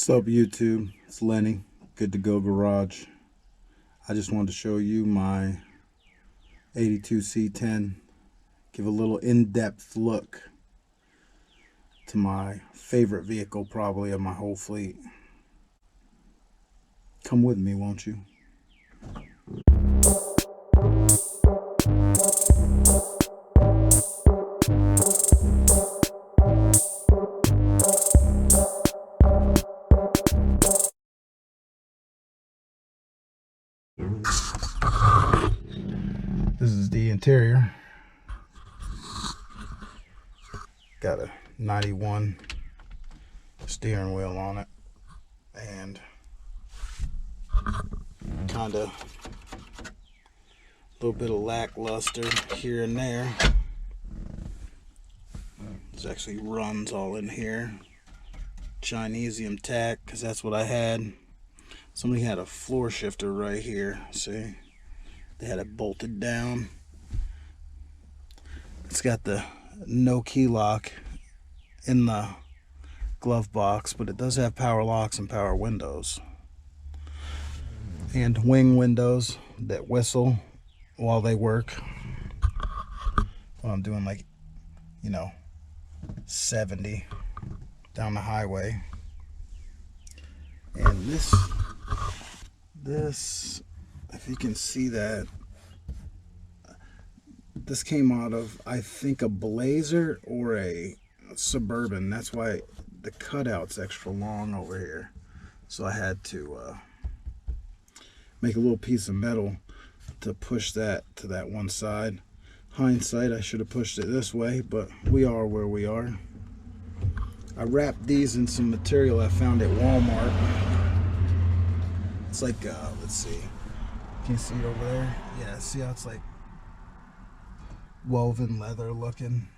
What's up, YouTube? It's Lenny. Good to Go Garage. I just wanted to show you my 82 C10. Give a little in-depth look to my favorite vehicle, probably, of my whole fleet. Come with me, won't you? This is the interior. Got a 91 steering wheel on it, and kind of a little bit of lackluster here and there. This actually runs all in here. Chinesium tack, because that's what I had. Somebody had a floor shifter right here. See? They had it bolted down. It's got the no key lock in the glove box, but it does have power locks and power windows. And wing windows that whistle while they work. While I'm doing, like, 70 down the highway. And this, if you can see that, this came out of, I think, a Blazer or a Suburban. That's why the cutout's extra long over here. So I had to make a little piece of metal to push that to that one side. Hindsight, I should have pushed it this way, but we are where we are. I wrapped these in some material I found at Walmart. It's like, let's see. Can you see it over there? Yeah, see how it's like woven leather looking?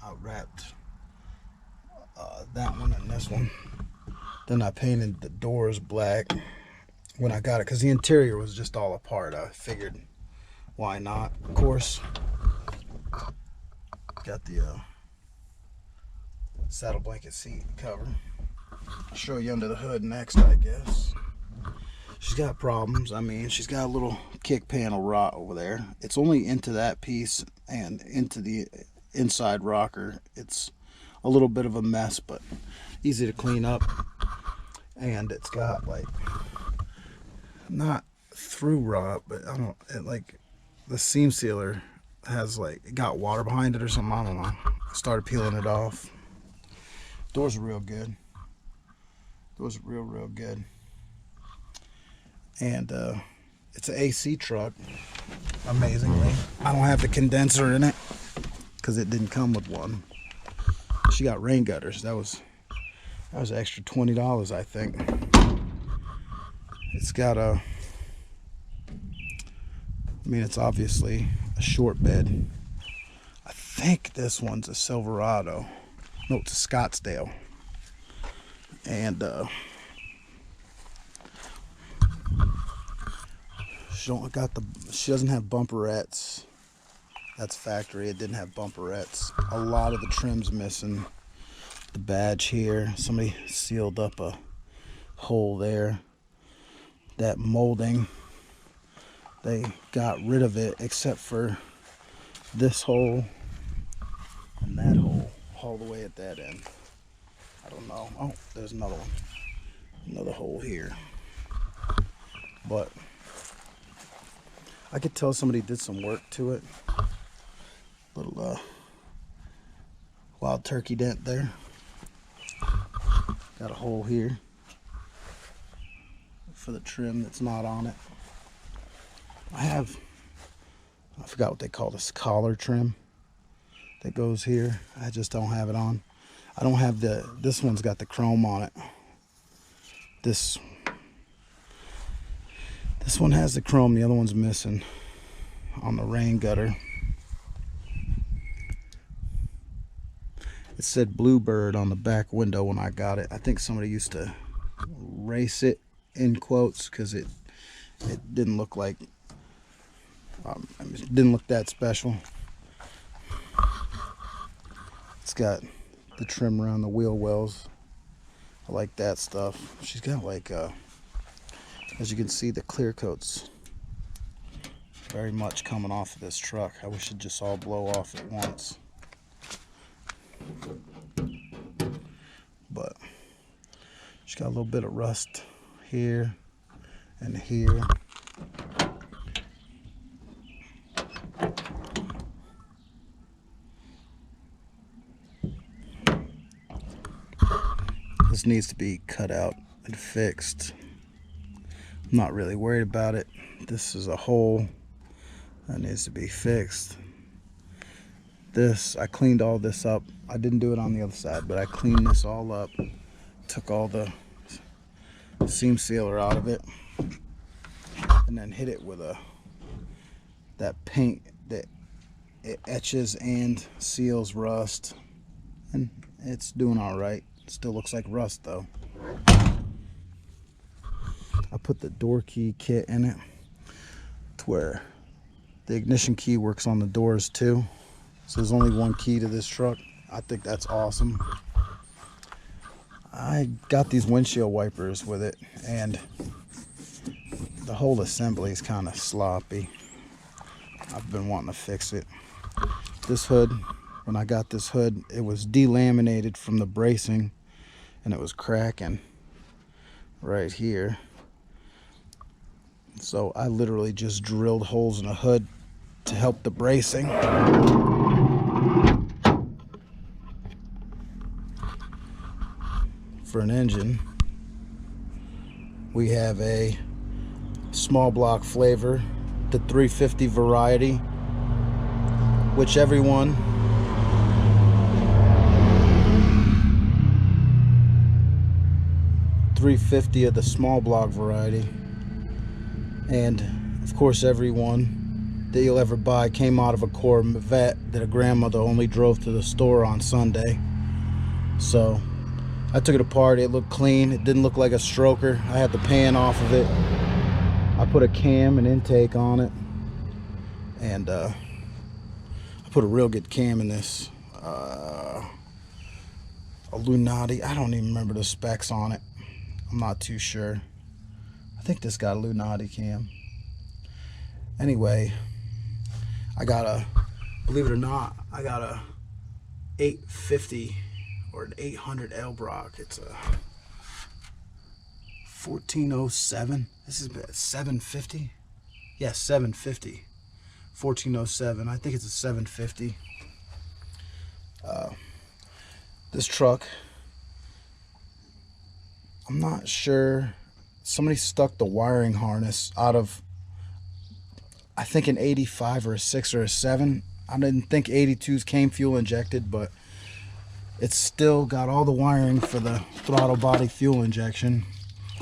I wrapped that one and this one. Then I painted the doors black when I got it, because the interior was just all apart. I figured, why not? Of course, got the saddle blanket seat cover. I'll show you under the hood next, I guess. She's got problems. I mean, she's got a little kick panel rot over there. It's only into that piece and into the inside rocker. It's a little bit of a mess, but easy to clean up. And it's got, like, not through rot, but I don't, it, like, the seam sealer has, like, it got water behind it or something. I don't know. I started peeling it off. Doors are real good. Doors are real good. And it's an AC truck, amazingly. I don't have the condenser in it because it didn't come with one. She got rain gutters. That was extra $20, I think. It's got a, I mean, it's obviously a short bed. I think this one's a Silverado. No, it's a Scottsdale. And she doesn't have bumperettes. That's factory. It didn't have bumperettes. A lot of the trim's missing. The badge here, somebody sealed up a hole there. That molding, they got rid of it except for this hole and that hole, all the way at that end. I don't know. Oh, there's another one. Another hole here. But I could tell somebody did some work to it. Little wild turkey dent there. Got a hole here for the trim that's not on it. I forgot what they call this, collar trim that goes here. I just don't have it on. I don't have this one's got the chrome on it. This one has the chrome, the other one's missing on the rain gutter. It said Bluebird on the back window when I got it. I think somebody used to race it, in quotes, because it didn't look like, it didn't look that special. It's got the trim around the wheel wells I like that stuff. She's got like, as you can see, the clear coats very much coming off of this truck. I wish it just all blow off at once. But she's got a little bit of rust here and here. This needs to be cut out and fixed. I'm not really worried about it. This is a hole that needs to be fixed. This, I cleaned all this up. I didn't do it on the other side, but I cleaned this all up. Took all the seam sealer out of it, and then hit it with that paint that it etches and seals rust, and it's doing all right. Still looks like rust though. I put the door key kit in it to where the ignition key works on the doors too. So there's only one key to this truck. I think that's awesome. I got these windshield wipers with it, and the whole assembly is kind of sloppy. I've been wanting to fix it. This hood, when I got this hood, it was delaminated from the bracing, and it was cracking right here. So I literally just drilled holes in the hood to help the bracing. For an engine, we have a small block flavor, the 350 variety, which everyone .350 of the small block variety, and of course everyone that you'll ever buy came out of a Corvette that a grandmother only drove to the store on Sunday. So I took it apart. It looked clean. It didn't look like a stroker. I had the pan off of it. I put a cam and intake on it, and I put a real good cam in this. A Lunati. I don't even remember the specs on it. I'm not too sure. I think this got a Lunati cam. Anyway, I got a, believe it or not, I got a 850 or an 800 Elbrock. It's a 1407. This is 750. Yeah, 750. 1407. I think it's a 750. This truck, I'm not sure. Somebody stuck the wiring harness out of, I think, an 85 or a 6 or a 7. I didn't think 82s came fuel injected, but it's still got all the wiring for the throttle body fuel injection.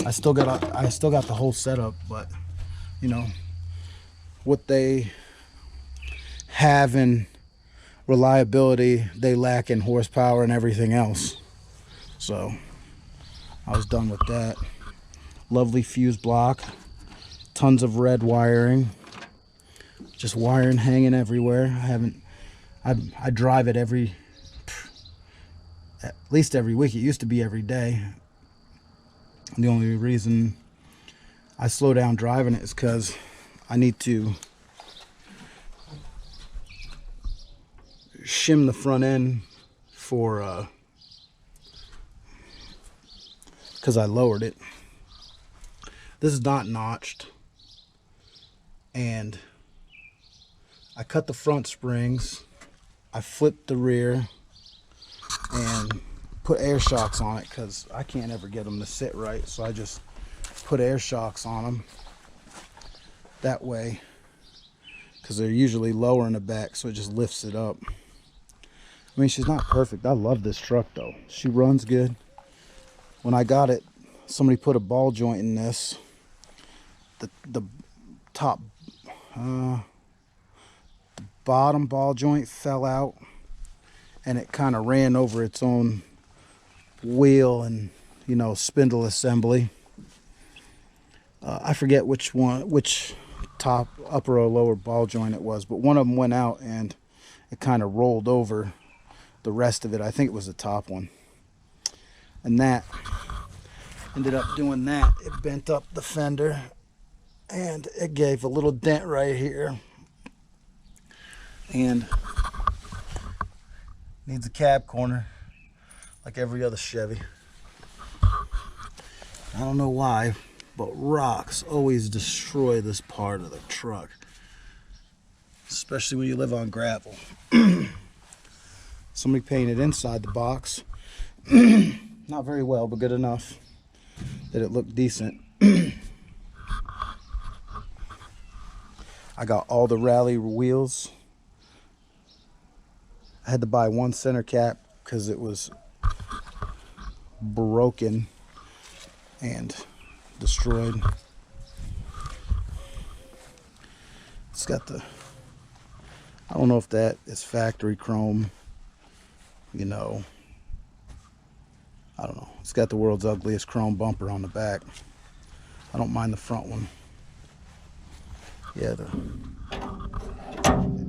I still got the whole setup, but you know what they have in reliability, they lack in horsepower and everything else. So I was done with that. Lovely fuse block, tons of red wiring, just wiring hanging everywhere. I drive it at least every week. It used to be every day. And the only reason I slow down driving it is because I need to shim the front end for because I lowered it. This is not notched, and I cut the front springs, I flipped the rear, and put air shocks on it because I can't ever get them to sit right. So I just put air shocks on them that way, because they're usually lower in the back, so it just lifts it up. I mean, she's not perfect. I love this truck though. She runs good. When I got it, somebody put a ball joint in this. The top, the bottom ball joint fell out, and it kind of ran over its own wheel and, you know, spindle assembly. I forget which top, upper or lower ball joint it was, but one of them went out and it kind of rolled over the rest of it. I think it was the top one, and that Ended up doing that. It bent up the fender and it gave a little dent right here. And needs a cab corner like every other Chevy. I don't know why, but rocks always destroy this part of the truck, especially when you live on gravel. Somebody painted inside the box. Not very well, but good enough that it looked decent. I got all the rally wheels. I had to buy one center cap because it was broken and destroyed. It's got the, I don't know if that is factory chrome, you know, I don't know. It's got the world's ugliest chrome bumper on the back. I don't mind the front one. Yeah, it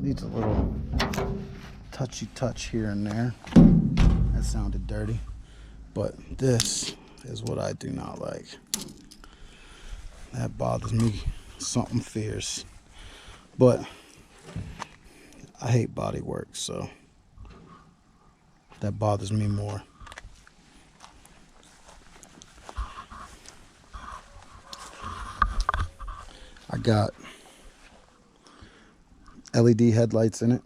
needs a little touchy touch here and there. That sounded dirty. But this is what I do not like. That bothers me something fierce. But I hate body work, so that bothers me more. I got LED headlights in it.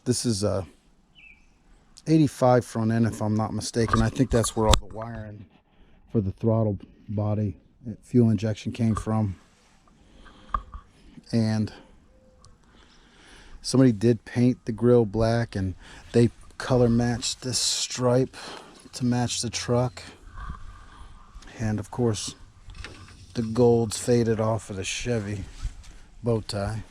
This is a 85 front end, if I'm not mistaken. I think that's where all the wiring for the throttle body fuel injection came from. And somebody did paint the grill black, and they color matched this stripe to match the truck. And of course, the gold's faded off of the Chevy bow tie.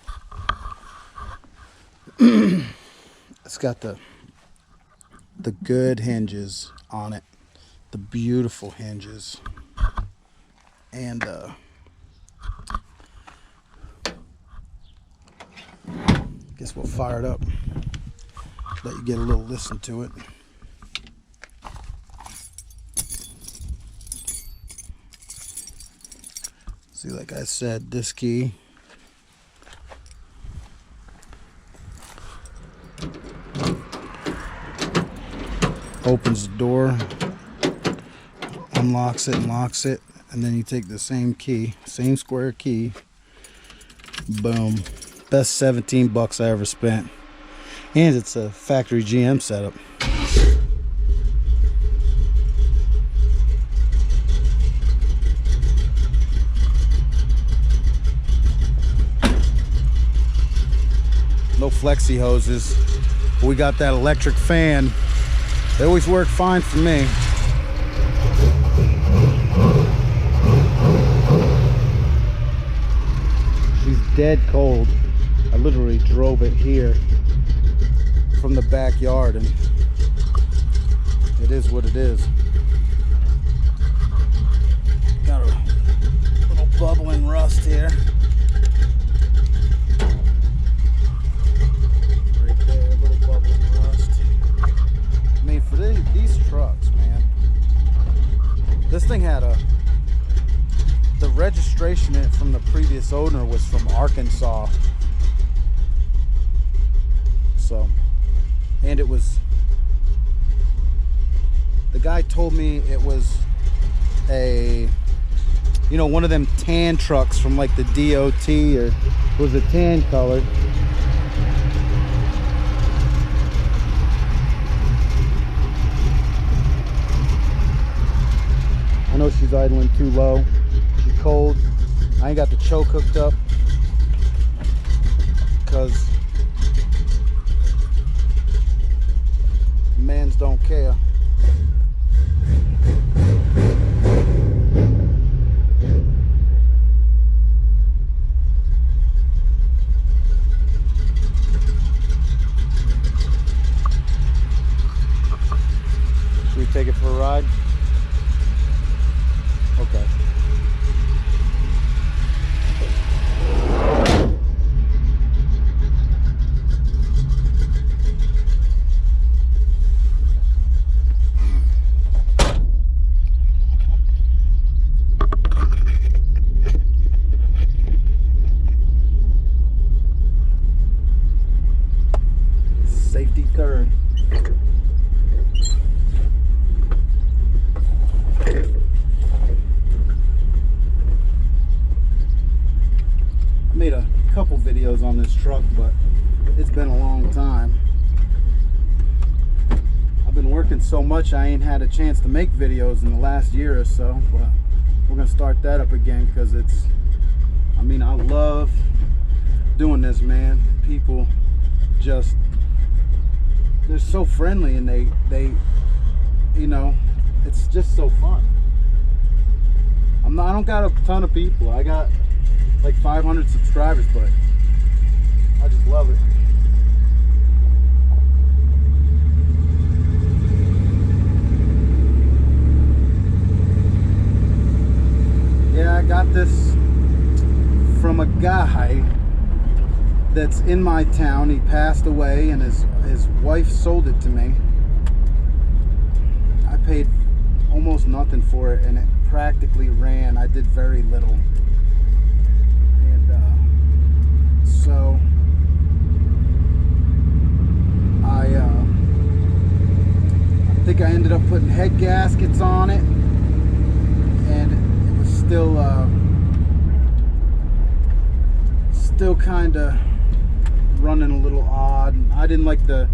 It's got the good hinges on it, the beautiful hinges, and guess we'll fire it up, let you get a little listen to it. See, like I said, this key opens the door, unlocks it and locks it, and then you take the same key, same square key, boom. Best 17 bucks I ever spent. And it's a factory GM setup. No flexi hoses, but we got that electric fan. They always work fine for me. She's dead cold. I literally drove it here from the backyard, and it is what it is. Got a little bubbling rust here. Right there, a little bubbling rust. I mean, for these trucks, man, this thing had the registration in it from the previous owner was from Arkansas. So, and it was, the guy told me it was a, you know, one of them tan trucks from like the DOT, or it was a tan color. I know she's idling too low. She's cold. I ain't got the choke hooked up because mans don't care. Should we take it for a ride? Okay. working so much I ain't had a chance to make videos in the last year or so, but we're gonna start that up again because it's, I mean, I love doing this, man. People just, they're so friendly, and they you know, it's just so fun. I don't got a ton of people. I got like 500 subscribers, but I just love it. Yeah, I got this from a guy that's in my town. He passed away and his wife sold it to me. I paid almost nothing for it, and it practically ran. I did very little. And so I think I ended up putting head gaskets on it, and it was still kind of running a little odd. I didn't like the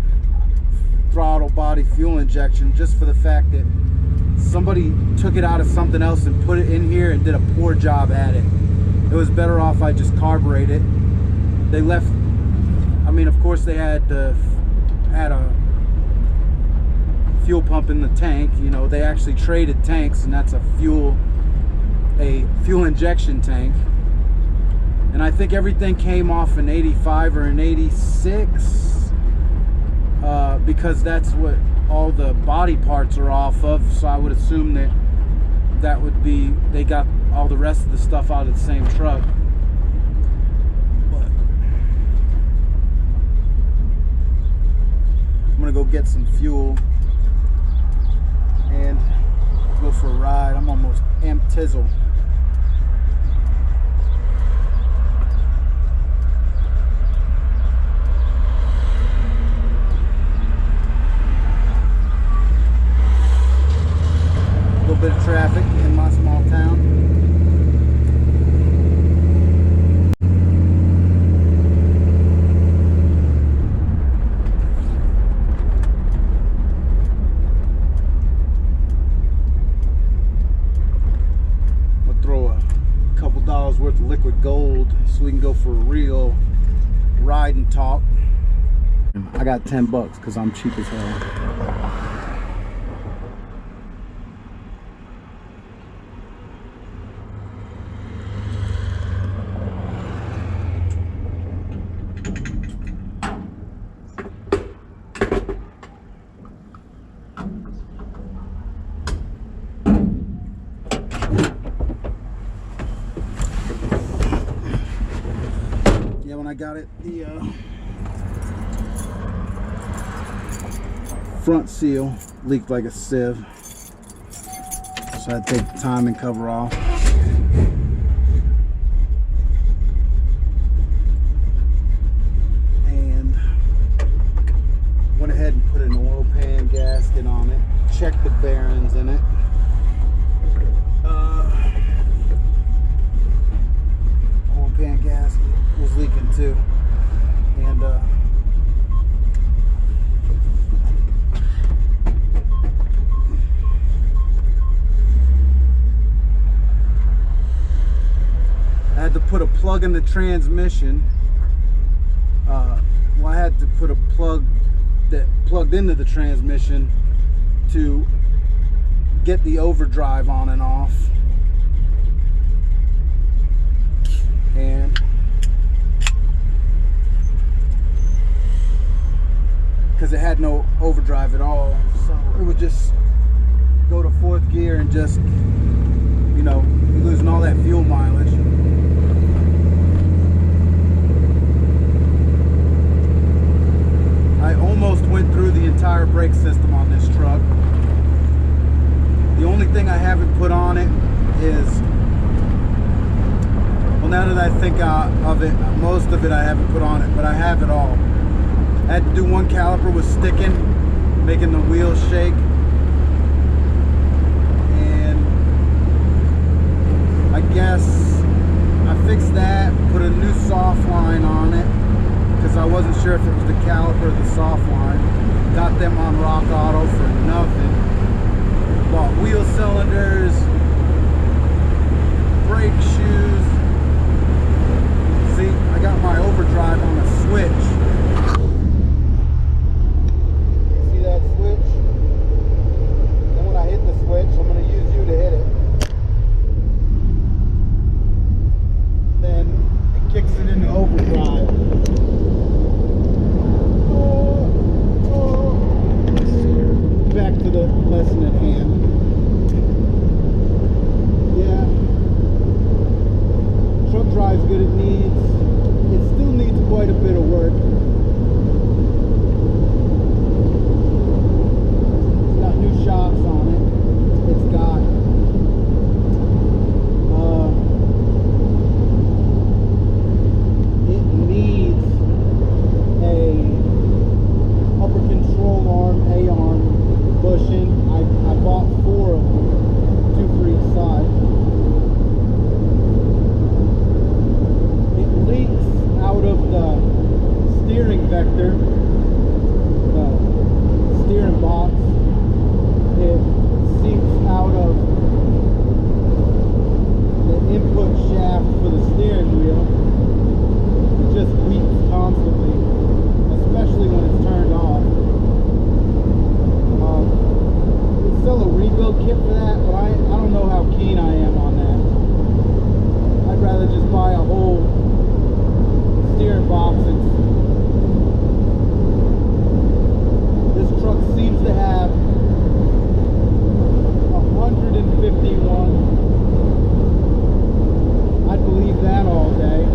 throttle body fuel injection, just for the fact that somebody took it out of something else and put it in here and did a poor job at it. It was better off I just carburate it. They left, I mean, of course they had a fuel pump in the tank. You know, they actually traded tanks, and that's a fuel injection tank. And I think everything came off in 85 or in 86, because that's what all the body parts are off of. So I would assume that would be, they got all the rest of the stuff out of the same truck. But I'm gonna go get some fuel and go for a ride. I'm almost amped-tizzle. Bit of traffic in my small town. We'll throw a couple dollars worth of liquid gold so we can go for a real ride and talk. I got 10 bucks because I'm cheap as hell. When I got it, the front seal leaked like a sieve, so I had to take the timing cover off. And went ahead and put an oil pan gasket on it, checked the bearings in it. Oil pan gasket was leaking too, and I had to put a plug in the transmission. Well, I had to put a plug that plugged into the transmission to get the overdrive on and off, and because it had no overdrive at all, so it would just go to 4th gear and just, you know, you're losing all that fuel mileage. I almost went through the entire brake system on this truck. The only thing I haven't put on it is, well, now that I think of it, most of it I haven't put on it, but I have it all. I had to do one caliper was sticking, making the wheels shake, and I guess I fixed that, put a new soft line on it because I wasn't sure if it was the caliper or the soft line. Got them on Rock Auto for nothing. wheel cylinders, brake shoes. See, I got my overdrive on a switch. See that switch? Then when I hit the switch, I'm going to use you to hit it. Then it kicks it into overdrive. Back to the lesson at hand. Yeah, truck drives good. It still needs quite a bit of work. It's got new shocks on it. It's got it needs a upper control arm, A-arm bushing. I bought 4 of them, 2 for each side. It leaks out of the steering vector, the steering box. It seeps out of the input shaft for the steering wheel. It just leaks constantly, especially when it's turned off. Sell a rebuild kit for that, but I don't know how keen I am on that. I'd rather just buy a whole steering box. This truck seems to have 151. I'd believe that all day.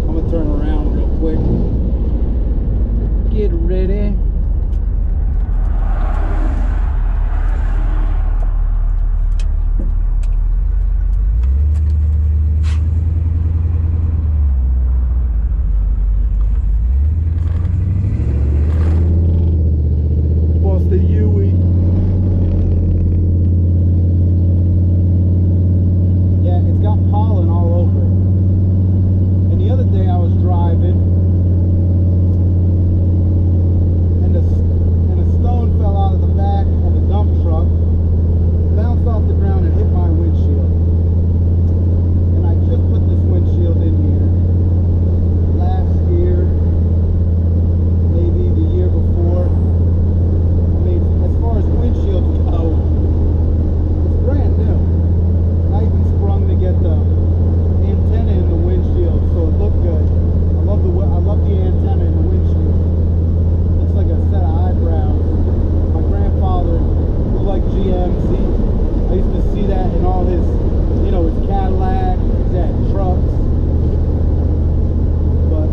I'm gonna turn around real quick. Get ready. Bust the Yui. Yeah, it's got pollen all over it. And the other day I was driving, and a stone fell out of the back of a dump truck, bounced off the ground and hit my windshield. And I just put this windshield in here last year, maybe the year before. I mean, as far as windshields go, it's brand new. And I even sprung to get the antenna in the windshield so it looked good. I love the antenna in the windshield. It's like a set of eyebrows. My grandfather was like GMs. I used to see that in all his, his Cadillac, his had trucks. But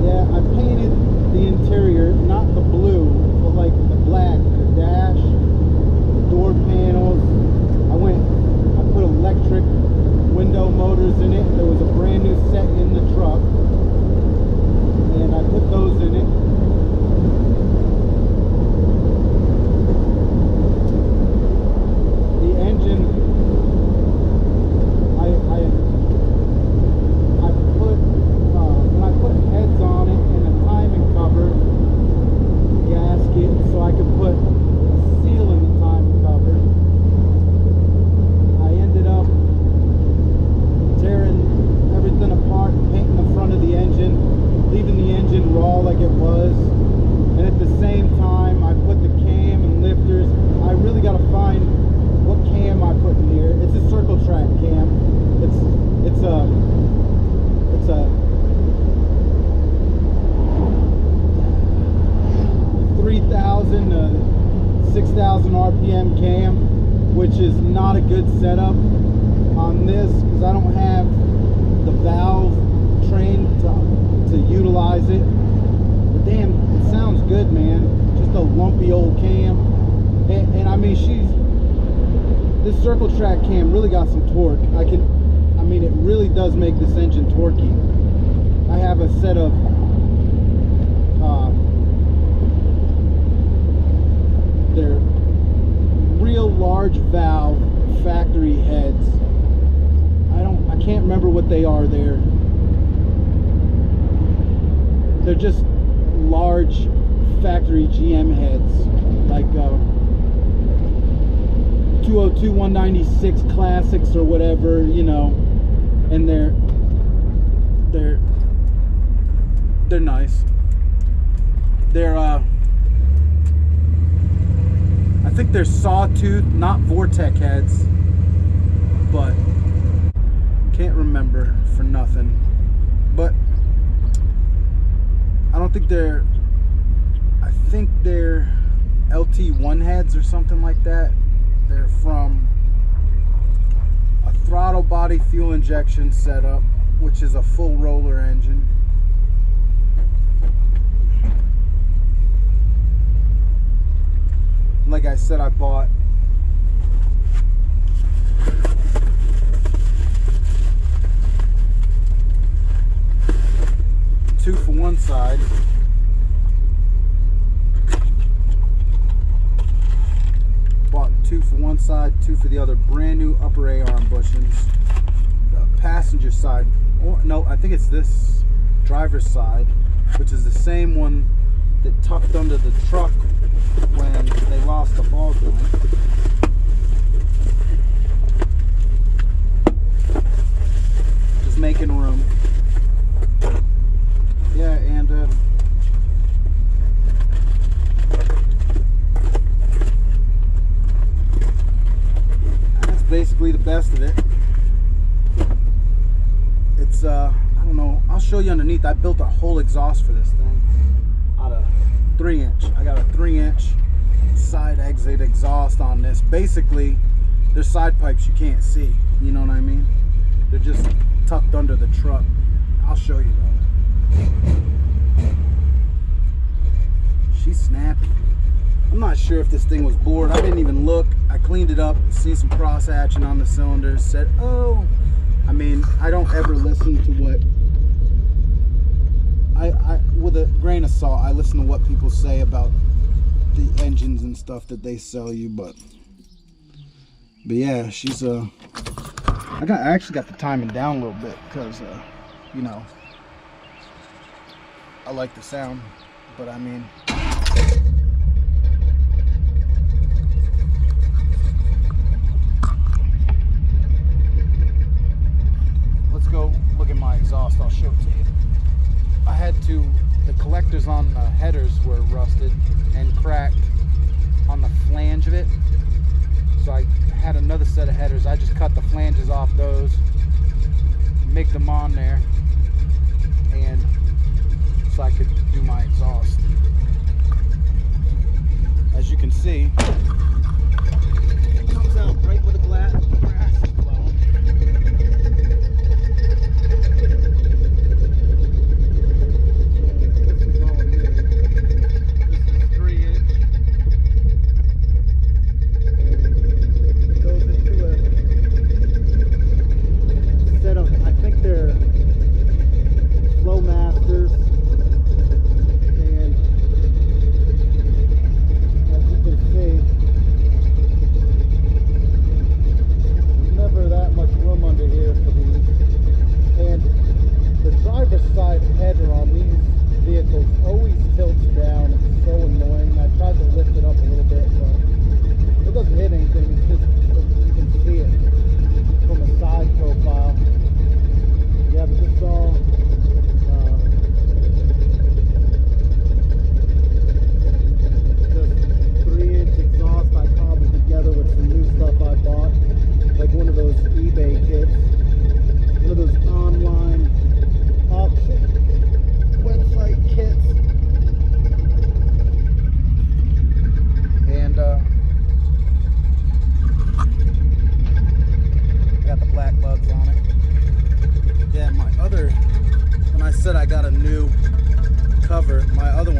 yeah, I painted the interior, not the blue, but like the black, the dash, the door panels. I put electric window motors in it. There was a brand new set in the truck, and I put those in it. The engine, I put when I put heads on it and a timing cover gasket, so I could put a seal in the timing cover. I ended up tearing everything apart, painting the front of the engine, leaving the engine raw like it was. And at the same time, I put the cam and lifters. I really got to find what cam I put in here. It's a circle track cam. It's a 3,000 to 6,000 RPM cam, which is not a good setup on this because I don't have the valve trained to utilize it. But damn, it sounds good, man. Just a lumpy old cam. And I mean, this circle track cam really got some torque. I mean, it really does make this engine torquey. I have a set of they're real large valve factory heads. I can't remember what they are. They're just large factory GM heads, like 202 196 classics or whatever, you know, and they're nice. They're I think they're sawtooth, not Vortec heads, but can't remember for nothing. But I don't think they're, I think they're LT1 heads or something like that. They're from a throttle body fuel injection setup, which is a full roller engine. Like I said, I bought two for one side, bought two for one side, two for the other, brand new upper A-arm bushings. The passenger side, or no, I think it's this driver's side, which is the same one that tucked under the truck when they lost the ball joint. Just making room. Yeah, and that's basically the best of it. It's I don't know, I'll show you underneath. I built a whole exhaust for this thing out of 3-inch. I got a 3-inch side exit exhaust on this. Basically, there's side pipes you can't see, you know what I mean? They're just tucked under the truck. I'll show you though. She's snappy. I'm not sure if this thing was bored. I didn't even look. I cleaned it up, see some cross hatching on the cylinders, said, oh, I mean, I don't ever listen to what I with a grain of salt, I listen to what people say about the engines and stuff that they sell you, but yeah, she's I actually got the timing down a little bit because you know, I like the sound, but I mean, let's go look at my exhaust. I'll show it to you. I had to, the collectors on the headers were rusted and cracked on the flange of it. So I had another set of headers. I just cut the flanges off those, make them on there, and so I could do my exhaust. As you can see, it comes out right where the grass is flowing.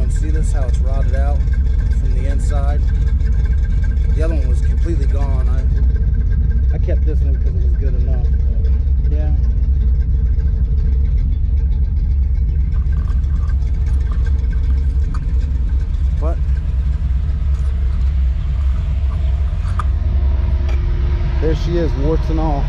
See this, how it's rotted out from the inside? The other one was completely gone. I kept this one because it was good enough. But yeah. But there she is, warts and all.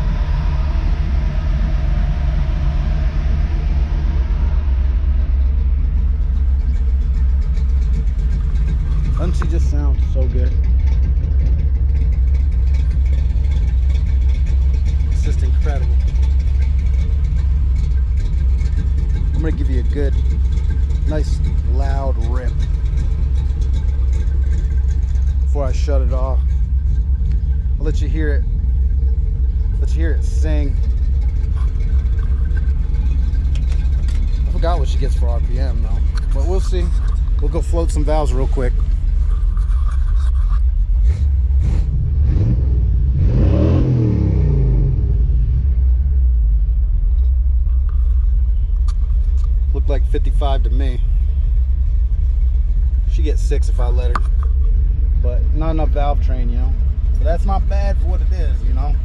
She just sounds so good. It's just incredible. I'm gonna give you a good, nice, loud rip before I shut it off. I'll let you hear it. Let you hear it sing. I forgot what she gets for RPM though, but we'll see. We'll go float some valves real quick. Looked like 55 to me. She gets 6 if I let her, but not enough valve train, you know. But that's not bad for what it is, you know.